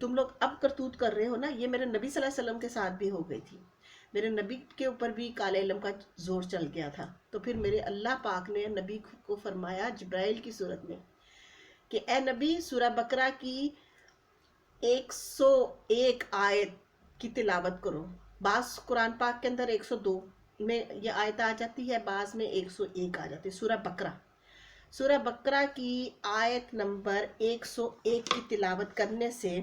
تم لوگ اب کرتوت کر رہے ہو نا، یہ میرے نبی صلی اللہ علیہ وسلم کے ساتھ بھی ہو گئی تھی. میرے نبی کے اوپر بھی کالے علم کا زور چل گیا تھا. تو پھر میرے اللہ پاک نے نبی کو فرمایا جبرائیل کی صورت میں کہ اے نبی سورہ بقرہ کی 101 آیت کی تلاوت کرو. بعض قرآن پاک کے اندر 102 میں یہ آیت آ جاتی ہے، بعض میں 101 آ جاتی ہے. سورہ بقرہ کی آیت نمبر 101 کی تلاوت کرنے سے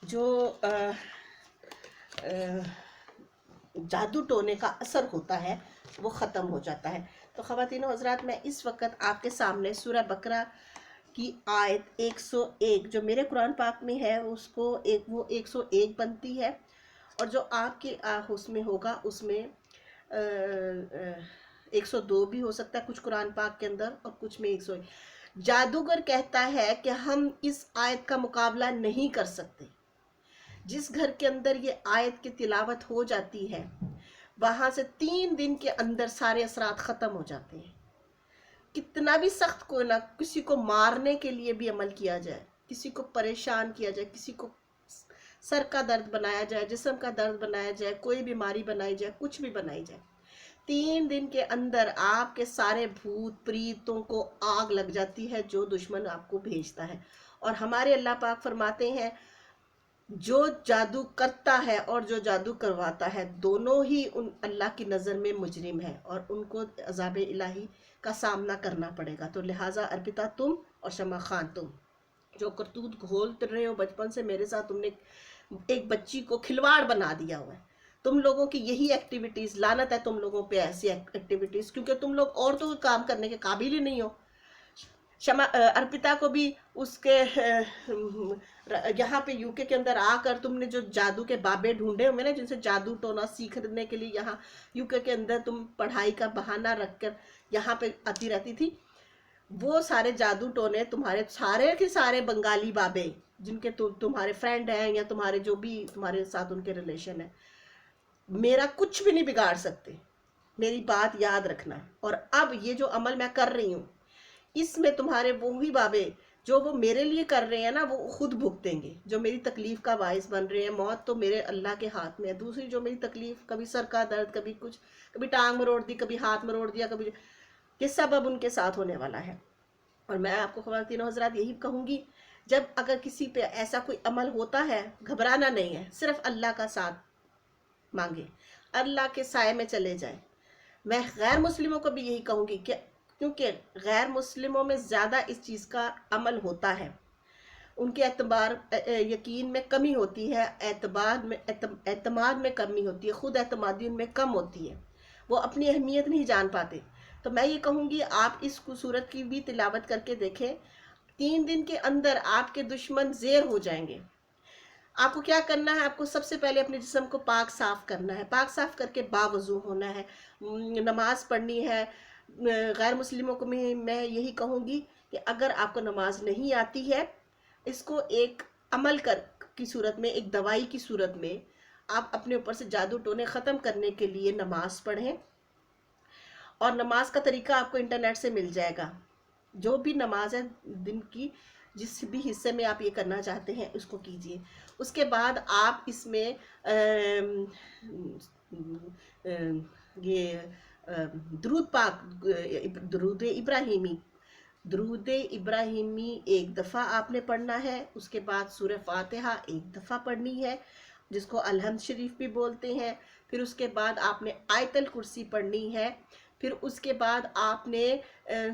جو جادو ٹونے کا اثر ہوتا ہے وہ ختم ہو جاتا ہے. تو خواتین و حضرات، میں اس وقت آپ کے سامنے سورہ بقرہ کی آیت 101 جو میرے قرآن پاک میں ہے اس کو وہ 101 بنتی ہے، اور جو آپ کے اس میں ہوگا اس میں 102 بھی ہو سکتا ہے کچھ قرآن پاک کے اندر، اور کچھ میں 101. جادوگر کہتا ہے کہ ہم اس آیت کا مقابلہ نہیں کر سکتے. جس گھر کے اندر یہ آیت کی تلاوت ہو جاتی ہے وہاں سے 3 دن کے اندر سارے اثرات ختم ہو جاتے ہیں. کتنا بھی سخت کوئی نہ، کسی کو مارنے کے لیے بھی عمل کیا جائے، کسی کو پریشان کیا جائے، کسی کو سر کا درد بنایا جائے، جسم کا درد بنایا جائے، کوئی بیماری بنائی جائے، کچھ بھی بنائی جائے، 3 دن کے اندر آپ کے سارے بھوت پریتوں کو آگ لگ جاتی ہے جو دشمن آپ کو بھیجتا ہے. اور ہمارے اللہ پاک فرماتے ہیں جو جادو کرتا ہے اور جو جادو کرواتا ہے دونوں ہی اللہ کی نظر میں مجرم ہیں، اور ان کو عذاب الہی کا سامنا کرنا پڑے گا. تو لہٰذا ارپتا تم اور شمع خان تم جو کرتوت گھولتے رہے ہو بچپن سے میرے ساتھ، تم نے ایک بچی کو کھلواڑ بنا دیا ہوا ہے. تم لوگوں کی یہی ایکٹیویٹیز، لعنت ہے تم لوگوں پہ ایسی ایکٹیویٹیز، کیونکہ تم لوگ عورتوں کو کام کرنے کے قابل ہی نہیں ہو. ارپتا کو بھی اس کے یہاں پہ یو کے اندر آ کر تم نے جو جادو کے بابے ڈھونڈے ہوئے نا، جن سے جادو ٹونا سیکھنے کے لیے یہاں یو کے اندر تم پڑھائی کا بہانہ رکھ کر یہاں پہ آتی رہتی تھی، وہ سارے جادو ٹونے تمہارے سارے کے سارے بنگالی بابے جن کے تمہارے فرینڈ ہیں یا تمہارے جو بھی تمہارے ساتھ ان کے ریلیشن ہیں، میرا کچھ بھی نہیں بگاڑ سکتے. میری بات یاد رکھنا. اور اب یہ جو عمل میں کر رہی ہوں اس میں تمہارے وہی بابے جو وہ میرے لیے کر رہے ہیں نا وہ خود بھگتیں گے، جو میری تکلیف کا باعث بن رہے ہیں. موت تو میرے اللہ کے ہاتھ میں ہے. دوسری جو میری تکلیف، کبھی سر کا درد، کبھی کچھ، کبھی ٹانگ مروڑ دی، کبھی ہاتھ مروڑ دیا، کبھی، یہ سب اب ان کے ساتھ ہونے والا ہے. اور میں آپ کو خواتین و حضرات یہی کہوں گی، جب اگر کسی پہ ایسا کوئی عمل ہوتا ہے گھبرانا نہیں ہے، صرف اللہ کا ساتھ مانگے، اللہ کے سائے میں چلے جائیں. میں غیر مسلموں کو بھی یہی کہوں گی کہ کیونکہ غیر مسلموں میں زیادہ اس چیز کا عمل ہوتا ہے، ان کے یقین میں کمی ہوتی ہے، اعتماد میں کمی ہوتی ہے، خود اعتمادی ان میں کم ہوتی ہے، وہ اپنی اہمیت نہیں جان پاتے. تو میں یہ کہوں گی آپ اس صورت کی بھی تلاوت کر کے دیکھیں، 3 دن کے اندر آپ کے دشمن زیر ہو جائیں گے. آپ کو کیا کرنا ہے؟ آپ کو سب سے پہلے اپنے جسم کو پاک صاف کرنا ہے، پاک صاف کر کے باوضو ہونا ہے، نماز پڑھنی ہے. غیر مسلموں کو میں یہی کہوں گی کہ اگر آپ کو نماز نہیں آتی ہے، اس کو ایک عمل کی صورت میں، ایک دوائی کی صورت میں آپ اپنے اوپر سے جادو ٹونے ختم کرنے کے لیے نماز پڑھیں. اور نماز کا طریقہ آپ کو انٹرنیٹ سے مل جائے گا. جو بھی نماز ہے دن کی جس بھی حصے میں آپ یہ کرنا چاہتے ہیں اس کو کیجئے. اس کے بعد آپ اس میں یہ درود پاک، درود ابراہیمی 1 دفعہ آپ نے پڑھنا ہے. اس کے بعد سورہ فاتحہ 1 دفعہ پڑھنی ہے جس کو الحمد شریف بھی بولتے ہیں. پھر اس کے بعد آپ نے آیت الکرسی پڑھنی ہے. پھر اس کے بعد آپ نے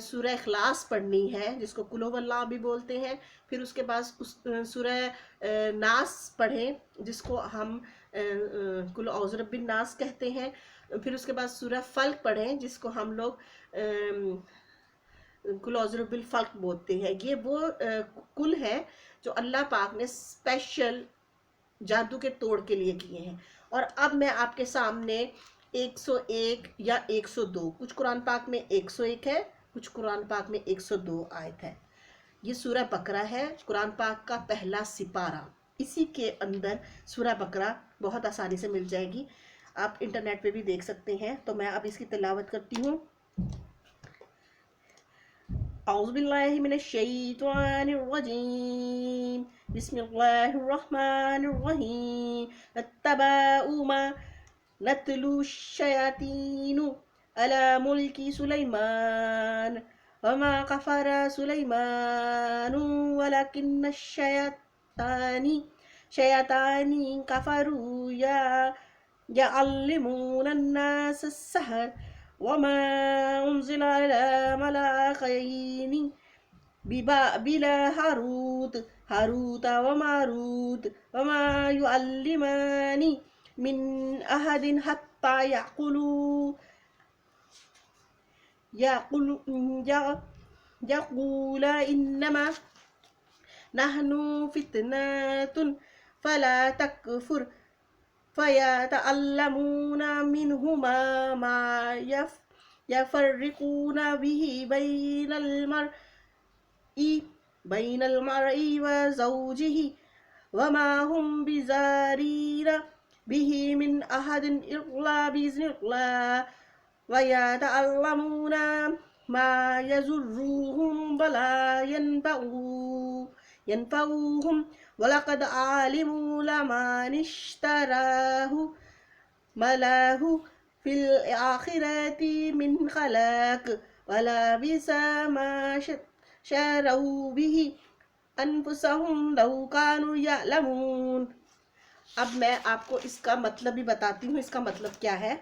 سورہ اخلاص پڑھنی ہے جس کو قل هو اللہ بھی بولتے ہیں. پھر اس کے بعد سورہ ناس پڑھیں جس کو ہم قل اعوذ برب الناس کہتے ہیں. پھر اس کے بعد سورہ فلق پڑھیں جس کو ہم لوگ قل اعوذ برب الفلق بولتے ہیں. یہ وہ کل ہے جو اللہ پاک نے اسپیشل جادو کے توڑ کے لیے کیے ہیں. اور اب میں آپ کے سامنے 101 یا 102، کچھ قرآن پاک میں 101 ہے، کچھ قرآن پاک میں 102 آیت ہے. یہ سورہ بقرہ ہے، قرآن پاک کا پہلا سپارہ. اسی کے اندر سورہ بقرہ بہت آسانی سے مل جائے گی، آپ انٹرنیٹ پہ بھی دیکھ سکتے ہیں. تو میں اب اس کی تلاوت کرتی ہوں. اعوذ باللہ من الشیطان الرجیم بسم اللہ الرحمن الرحیم اتبعوا ما نتلو الشیاطین علی ملک سلیمان وما کفر سلیمان ولکن الشیاطین کفروا يعلمون الناس السحر وما أنزل على ملكين ببابل هاروت وماروت وما يعلمان من أحد حتى يقولا إنما نحن فتنة فلا تكفر فيتعلمون منهما ما يفرقون به بين المرء وزوجه وما هم بضارين به من أحد إلا بإذن الله ويتعلمون ما يضرهم ولا ينفعهم ولقد علموا لمن اشتراه ما له في الآخرة من خلاق ولبئس ما شروا به انفسهم لو كانوا يعلمون. اب میں آپ کو اس کا مطلب بھی بتاتی ہوں. اس کا مطلب کیا ہے؟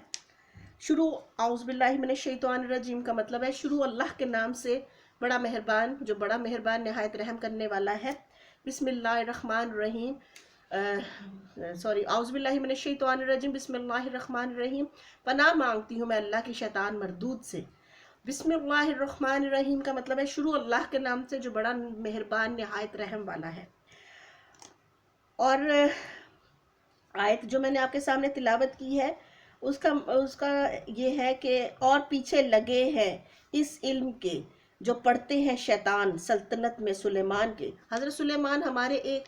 شروع اعوذ باللہ من الشیطان الرجیم کا مطلب ہے شروع اللہ کے نام سے بڑا مہربان جو بڑا مہربان نہایت رحم کرنے والا ہے. بسم اللہ الرحمن الرحیم اعوذ باللہ من الشیطان الرجیم بسم اللہ الرحمن الرحیم. پناہ مانگتی ہوں میں اللہ کی شیطان مردود سے. بسم اللہ الرحمن الرحیم کا مطلب ہے شروع اللہ کے نام سے جو بڑا مہربان نہایت رحم والا ہے. اور آیت جو میں نے آپ کے سامنے تلاوت کی ہے اس کا یہ ہے کہ اور پیچھے لگے ہیں اس علم کے جو پڑھتے ہیں شیطان سلطنت میں سلیمان کے. حضرت سلیمان ہمارے ایک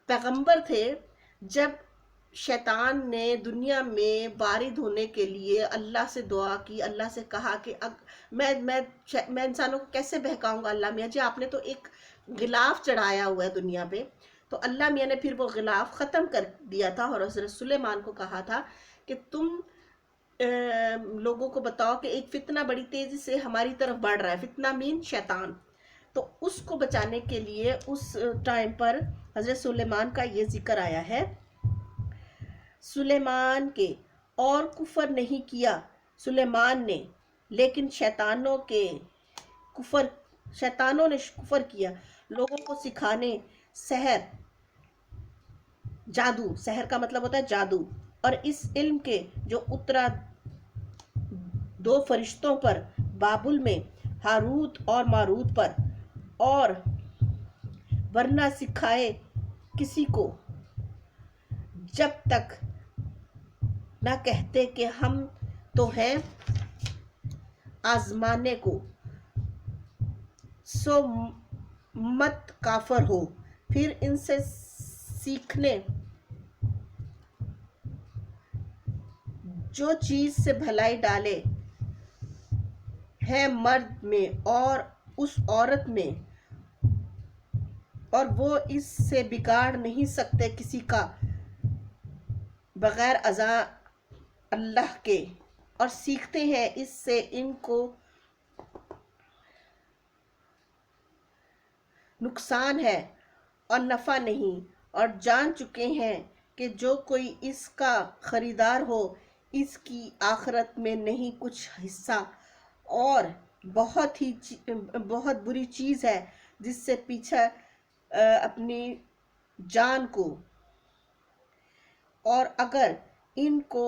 پیغمبر تھے. جب شیطان نے دنیا میں وارد ہونے کے لیے اللہ سے دعا کی, اللہ سے کہا کہ میں انسانوں کو کیسے بہکاؤں گا اللہ میاں جی, آپ نے تو ایک غلاف چڑھایا ہوا ہے دنیا پہ. تو اللہ میاں نے پھر وہ غلاف ختم کر دیا تھا اور حضرت سلیمان کو کہا تھا کہ تم لوگوں کو بتاؤ کہ ایک فتنہ بڑی تیزی سے ہماری طرف بڑھ رہا ہے. فتنہ مین شیطان. تو اس کو بچانے کے لیے اس ٹائم پر حضرت سلیمان کا یہ ذکر آیا ہے. سلیمان کے اور کفر نہیں کیا سلیمان نے لیکن شیطانوں نے کفر کیا لوگوں کو سکھانے سحر جادو. سحر کا مطلب ہوتا ہے جادو. اور اس علم کے جو اترا دو فرشتوں پر بابل میں ہاروت اور ماروت پر, اور ورنہ سکھائے کسی کو جب تک نہ کہتے کہ ہم تو ہیں آزمانے کو, سو مت کافر ہو. پھر ان سے سیکھنے جو چیز سے بھلائی ڈالے ہے مرد میں اور اس عورت میں, اور وہ اس سے بگاڑ نہیں سکتے کسی کا بغیر اذن اللہ کے, اور سیکھتے ہیں اس سے ان کو نقصان ہے اور نفع نہیں, اور جان چکے ہیں کہ جو کوئی اس کا خریدار ہو اس کی آخرت میں نہیں کچھ حصہ, اور بہت بری چیز ہے جس سے پیچھے اپنی جان کو, اور اگر ان کو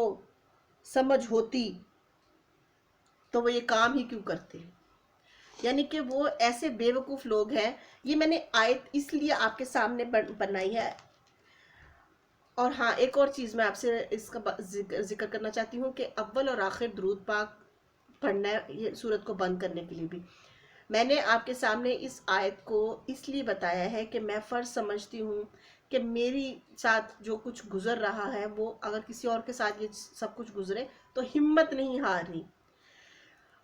سمجھ ہوتی تو وہ یہ کام ہی کیوں کرتے. یعنی کہ وہ ایسے بے وقوف لوگ ہیں. یہ میں نے آیت اس لیے آپ کے سامنے بنائی ہے. اور ہاں ایک اور چیز میں آپ سے اس کا ذکر کرنا چاہتی ہوں کہ اول اور آخر درود پاک پڑھنا ہے یہ سورت کو بند کرنے کے لیے بھی. میں نے آپ کے سامنے اس آیت کو اس لیے بتایا ہے کہ میں فرض سمجھتی ہوں کہ میری ساتھ جو کچھ گزر رہا ہے وہ اگر کسی اور کے ساتھ یہ سب کچھ گزرے تو ہمت نہیں ہارنی.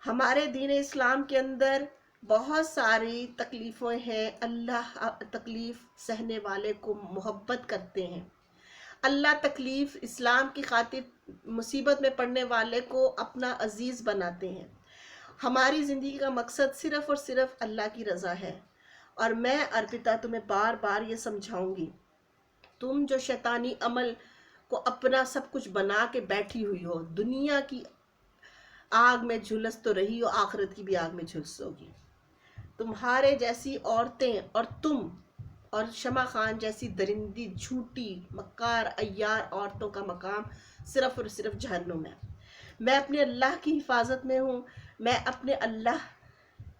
ہمارے دین اسلام کے اندر بہت ساری تکلیفیں ہیں، اللہ تکلیف سہنے والے کو محبت کرتے ہیں، اللہ تکلیف اسلام کی خاطر مصیبت میں پڑنے والے کو اپنا عزیز بناتے ہیں۔ ہماری زندگی کا مقصد صرف اور صرف اللہ کی رضا ہے، اور میں ارپتا تمہیں بار بار یہ سمجھاؤں گی، تم جو شیطانی عمل کو اپنا سب کچھ بنا کے بیٹھی ہوئی ہو، دنیا کی آگ میں جھلس تو رہی ہو، آخرت کی بھی آگ میں جھلسو گی۔ تمہارے جیسی عورتیں اور تم اور شمع خان جیسی درندی جھوٹی مکار عیار عورتوں کا مقام صرف اور صرف جہنم ہے۔ میں اپنے اللہ کی حفاظت میں ہوں، میں اپنے اللہ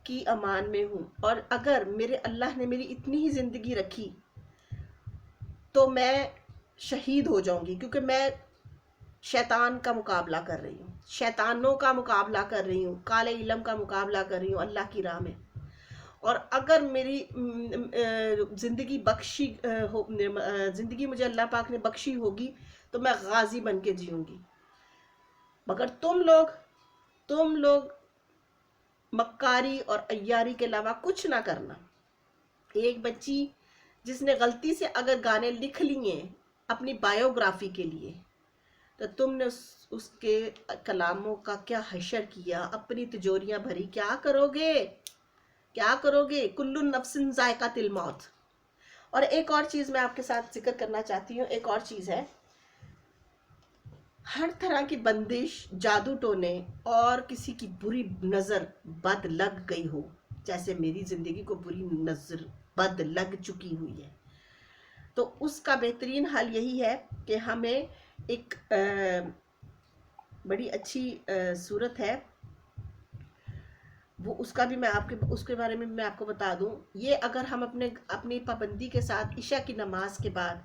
کی امان میں ہوں، اور اگر میرے اللہ نے میری اتنی ہی زندگی رکھی تو میں شہید ہو جاؤں گی، کیونکہ میں شیطان کا مقابلہ کر رہی ہوں، شیطانوں کا مقابلہ کر رہی ہوں، کالے علم کا مقابلہ کر رہی ہوں اللہ کی راہ میں۔ اور اگر میری زندگی بخشی زندگی مجھے اللہ پاک نے بخشی ہوگی تو میں غازی بن کے جیوں گی، مگر تم لوگ مکاری اور عیاری کے علاوہ کچھ نہ کرنا۔ ایک بچی جس نے غلطی سے اگر گانے لکھ لیے اپنی بائیوگرافی کے لیے، تو تم نے اس کے کلاموں کا کیا حشر کیا، اپنی تجوریاں بھری، کیا کرو گے؟ کیا کرو گے؟ کل نفس ذائقۃ الموت۔ اور ایک اور چیز میں آپ کے ساتھ ذکر کرنا چاہتی ہوں، ایک اور چیز ہے، ہر طرح کی بندش، جادو ٹونے اور کسی کی بری نظر بد لگ گئی ہو، جیسے میری زندگی کو بری نظر بد لگ چکی ہوئی ہے، تو اس کا بہترین حل یہی ہے کہ ہمیں ایک بڑی اچھی صورت ہے، وہ اس کا بھی میں اس کے بارے میں آپ کو بتا دوں۔ یہ اگر ہم اپنی پابندی کے ساتھ عشاء کی نماز کے بعد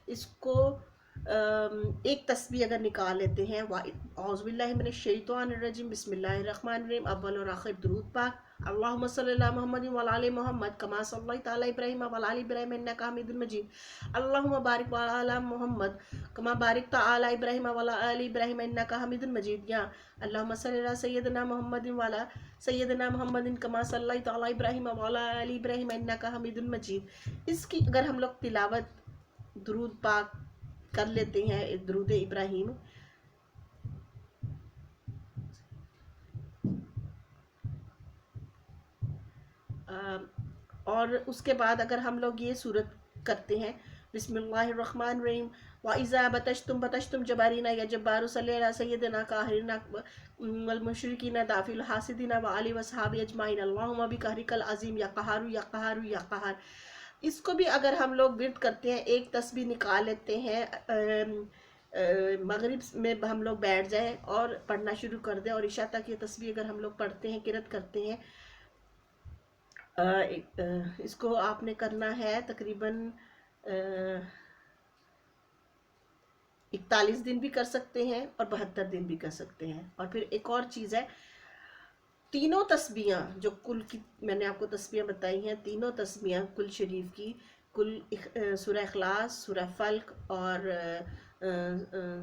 اس کو ایک تسبیح اگر نکال لیتے ہیں، اعوذ باللہ من الشیطان الرجیم، بسم اللہ الرحمن الرحیم، اول اور آخر درود پاک، اللہم صلی اللہ محمد وعلی آل محمد کما صلیت علی ابراہیم وعلی آل ابراہیم انک حمید مجید، اللہم بارک علی محمد کما بارکت علی ابراہیم وعلی آل ابراہیم انک حمید مجید، یا اللہم صلی علی سیدنا محمد وعلی سیدنا محمد کما صلیت علی ابراہیم وعلی آل ابراہیم انک حمید مجید۔ اس کی اگر ہم لوگ تلاوت درود پاک کر لیتے ہیں، درود ابراہیم، اور اس کے بعد اگر ہم لوگ یہ صورت کرتے ہیں، بسم اللہ الرحمن الرحیم، وَإِذَا بَطَشْتُمْ بَطَشْتُمْ جَبَارِينَ یا جبارو صلی اللہ سیدنا قاہرنا والمشرکین دافی الحاسدین وعلی وصحاب اجمعین، اللہم بقہرک العظیم یا قہار یا قہار یا قہار۔ اس کو بھی اگر ہم لوگ ورد کرتے ہیں، ایک تسبیح نکال لیتے ہیں، مغرب میں ہم لوگ بیٹھ جائیں اور پڑھنا شروع کر دیں، اور عشاء تک یہ تسبیح اگر ہم لوگ پڑھتے ہیں، قرأت کرتے ہیں، اس کو آپ نے کرنا ہے تقریباً 41 دن بھی کر سکتے ہیں اور 72 دن بھی کر سکتے ہیں۔ اور پھر ایک اور چیز ہے، تینوں تسبیحاں جو کل کی میں نے آپ کو تسبیحاں بتائی ہیں، تینوں تسبیحاں کل شریف کی، کل سورہ اخلاص، سورہ فلق اور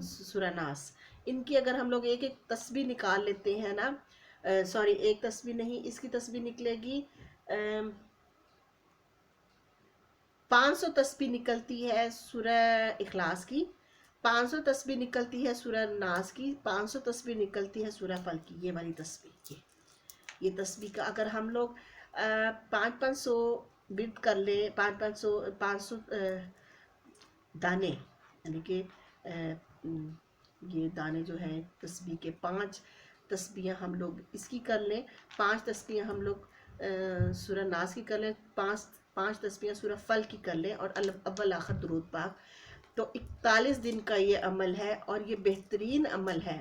سورہ ناس، ان کی اگر ہم لوگ ایک ایک تسبیح نکال لیتے ہیں نا، سوری ایک تسبیح نہیں، اس کی تسبیح نکلے گی 500 تسبیح نکلتی ہے سورہ اخلاص کی، 500 تسبیح نکلتی ہے سورہ ناس کی، 500 تسبیح نکلتی ہے سورہ فلق کی، یہ والی تسبیح، یہ تسبیح کا اگر ہم لوگ 500 ورد کر لیں، 500 دانے، یعنی کہ یہ دانے جو ہیں تسبیح کے، 5 تسبیحیں ہم لوگ اس کی کر لیں، 5 تسبیحیں ہم لوگ سورہ ناس کی کر لیں، 5 تسبیحیں سورہ فلق کی کر لیں، اور اول آخر درود پاک، تو 41 دن کا یہ عمل ہے، اور یہ بہترین عمل ہے۔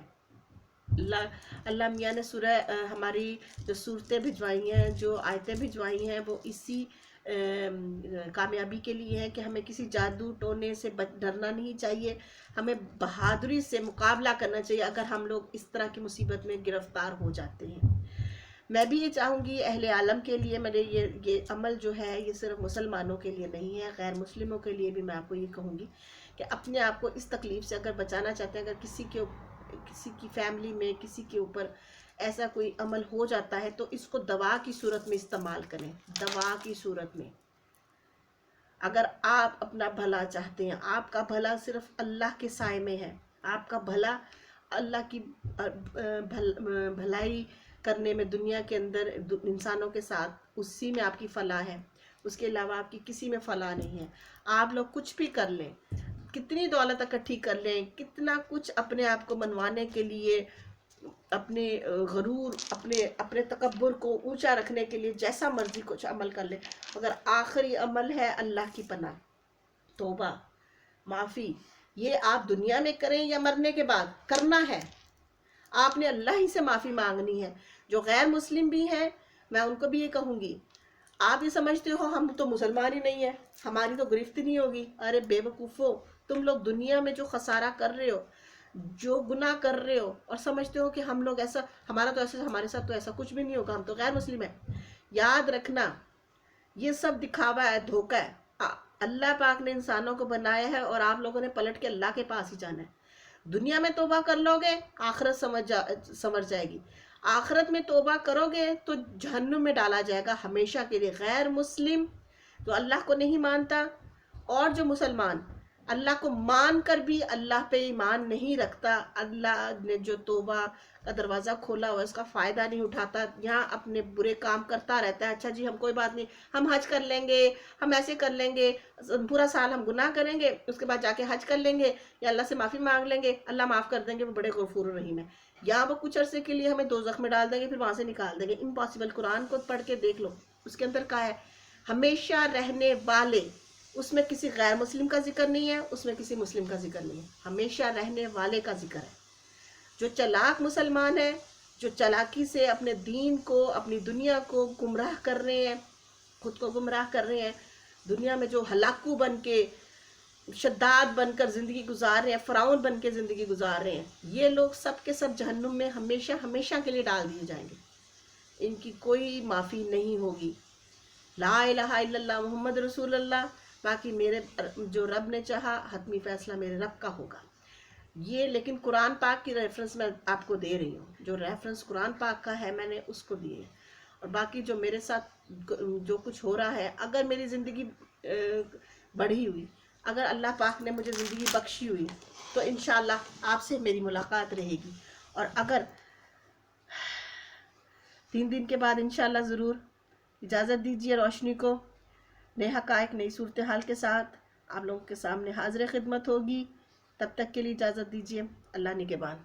اللہ میاں نے سورہ ہماری جو صورتیں بھجوائی ہیں، جو آیتیں بھجوائی ہیں، وہ اسی کامیابی کے لیے ہے کہ ہمیں کسی جادو ٹونے سے ڈرنا نہیں چاہیے، ہمیں بہادری سے مقابلہ کرنا چاہیے اگر ہم لوگ اس طرح کی مصیبت میں گرفتار ہو جاتے ہیں۔ میں بھی یہ چاہوں گی اہل عالم کے لیے، میرے یہ عمل جو ہے یہ صرف مسلمانوں کے لیے نہیں ہے، غیر مسلموں کے لیے بھی میں آپ کو یہ کہوں گی کہ اپنے آپ کو اس تکلیف سے اگر بچانا چاہتے ہیں، اگر کسی کی فیملی میں کسی کے اوپر ایسا کوئی عمل ہو جاتا ہے تو اس کو دوا کی صورت میں استعمال کریں، دوا کی صورت میں۔ اگر آپ اپنا بھلا چاہتے ہیں، آپ کا بھلا صرف اللہ کے سائے میں ہے، آپ کا بھلا اللہ کی بھلائی کرنے میں دنیا کے اندر انسانوں کے ساتھ، اسی میں آپ کی فلاح ہے، اس کے علاوہ آپ کی کسی میں فلاح نہیں ہے۔ آپ لوگ کچھ بھی کر لیں، کتنی دولت اکٹھی کر لیں، کتنا کچھ اپنے آپ کو منوانے کے لیے، اپنے غرور، اپنے تکبر کو اونچا رکھنے کے لیے جیسا مرضی کچھ عمل کر لیں، مگر آخری عمل ہے اللہ کی پناہ، توبہ، معافی۔ یہ آپ دنیا میں کریں یا مرنے کے بعد کرنا ہے، آپ نے اللہ ہی سے معافی مانگنی ہے۔ جو غیر مسلم بھی ہیں میں ان کو بھی یہ کہوں گی، آپ یہ سمجھتے ہو ہم تو مسلمان ہی نہیں ہیں، ہماری تو گرفت نہیں ہوگی، ارے بے وقوفو، تم لوگ دنیا میں جو خسارہ کر رہے ہو، جو گناہ کر رہے ہو، اور سمجھتے ہو کہ ہم لوگ ایسا، ہمارے ساتھ تو ایسا کچھ بھی نہیں ہوگا، ہم تو غیر مسلم ہیں، یاد رکھنا یہ سب دکھاوا ہے، دھوکہ ہے۔ اللہ پاک نے انسانوں کو بنایا ہے اور آپ لوگوں نے پلٹ کے اللہ کے پاس ہی جانا ہے۔ دنیا میں توبہ کر لو گے آخرت سمجھ جائے گی، آخرت میں توبہ کرو گے تو جہنم میں ڈالا جائے گا ہمیشہ کے لیے۔ غیر مسلم جو اللہ کو نہیں مانتا، اور جو مسلمان اللہ کو مان کر بھی اللہ پہ ایمان نہیں رکھتا، اللہ نے جو توبہ کا دروازہ کھولا ہوا اس کا فائدہ نہیں اٹھاتا، یہاں اپنے برے کام کرتا رہتا ہے، اچھا جی ہم کوئی بات نہیں، ہم حج کر لیں گے، ہم ایسے کر لیں گے، پورا سال ہم گناہ کریں گے، اس کے بعد جا کے حج کر لیں گے یا اللہ سے معافی مانگ لیں گے، اللہ معاف کر دیں گے، وہ بڑے غفور الرحیم ہے، یا وہ کچھ عرصے کے لیے ہمیں دوزخ میں ڈال دیں گے، پھر وہاں سے نکال دیں گے۔ امپاسبل۔ قرآن کو پڑھ کے دیکھ لو، اس کے اندر کہا ہے ہمیشہ رہنے والے، اس میں کسی غیر مسلم کا ذکر نہیں ہے، اس میں کسی مسلم کا ذکر نہیں ہے، ہمیشہ رہنے والے کا ذکر ہے۔ جو چلاک مسلمان ہے، جو چلاکی سے اپنے دین کو، اپنی دنیا کو گمراہ کر رہے ہیں، خود کو گمراہ کر رہے ہیں، دنیا میں جو ہلاکو بن کے، شداد بن کر زندگی گزار رہے ہیں، فرعون بن کے زندگی گزار رہے ہیں، یہ لوگ سب کے سب جہنم میں ہمیشہ ہمیشہ کے لیے ڈال دیے جائیں گے، ان کی کوئی معافی نہیں ہوگی۔ لا الہ الا اللہ محمد رسول اللہ، باقی میرے جو رب نے چاہا حتمی فیصلہ میرے رب کا ہوگا۔ یہ لیکن قرآن پاک کی ریفرنس میں آپ کو دے رہی ہوں، جو ریفرنس قرآن پاک کا ہے میں نے اس کو دیے، اور باقی جو میرے ساتھ جو کچھ ہو رہا ہے، اگر میری زندگی بڑھی ہوئی، اگر اللہ پاک نے مجھے زندگی بخشی ہوئی تو انشاءاللہ آپ سے میری ملاقات رہے گی، اور اگر 3 دن کے بعد انشاءاللہ ضرور۔ اجازت دیجیے روشنی کو نئے حقائق، نئی صورتحال کے ساتھ آپ لوگوں کے سامنے حاضر خدمت ہوگی، تب تک کے لیے اجازت دیجیے، اللہ نگہبان۔